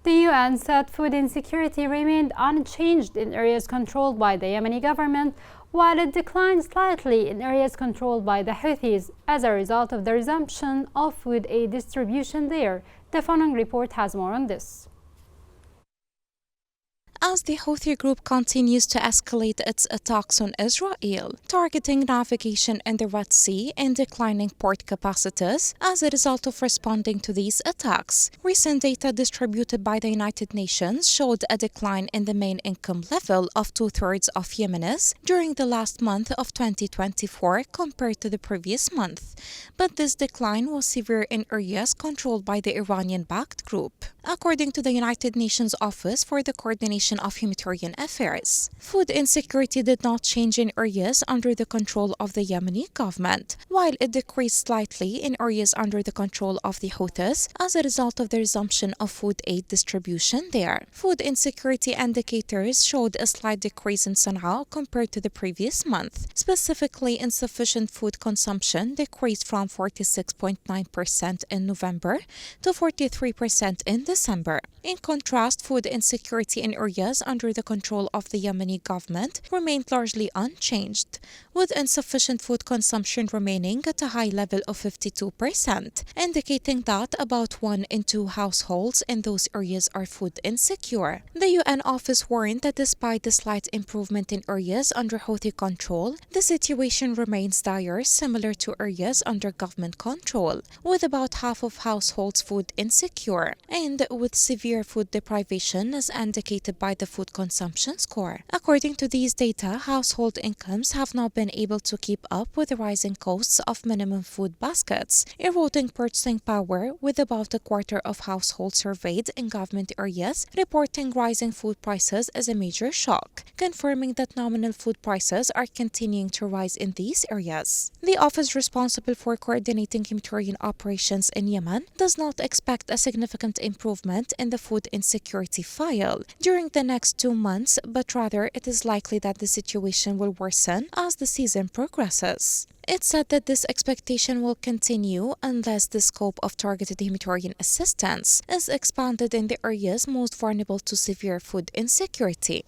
The UN said food insecurity remained unchanged in areas controlled by the Yemeni government, while it declined slightly in areas controlled by the Houthis as a result of the resumption of food aid distribution there. The following report has more on this. As the Houthi group continues to escalate its attacks on Israel, targeting navigation in the Red Sea and declining port capacities as a result of responding to these attacks. Recent data distributed by the United Nations showed a decline in the main income level of two-thirds of Yemenis during the last month of 2024 compared to the previous month. But this decline was severe in areas controlled by the Iranian-backed group. According to the United Nations Office for the Coordination of Humanitarian Affairs, food insecurity did not change in areas under the control of the Yemeni government, while it decreased slightly in areas under the control of the Houthis as a result of the resumption of food aid distribution there. Food insecurity indicators showed a slight decrease in Sana'a compared to the previous month. Specifically, insufficient food consumption decreased from 46.9% in November to 43% in December. In contrast, food insecurity in areas under the control of the Yemeni government remained largely unchanged, with insufficient food consumption remaining at a high level of 52%, indicating that about 1 in 2 households in those areas are food insecure. The UN office warned that despite the slight improvement in areas under Houthi control, the situation remains dire, similar to areas under government control, with about half of households food insecure, and with severe food deprivation as indicated by the food consumption score. According to these data, household incomes have not been able to keep up with the rising costs of minimum food baskets, eroding purchasing power, with about a quarter of households surveyed in government areas reporting rising food prices as a major shock, confirming that nominal food prices are continuing to rise in these areas. The office responsible for coordinating humanitarian operations in Yemen does not expect a significant improvement in the food insecurity file during the next 2 months, but rather it is likely that the situation will worsen as the season progresses. It said that this expectation will continue unless the scope of targeted humanitarian assistance is expanded in the areas most vulnerable to severe food insecurity.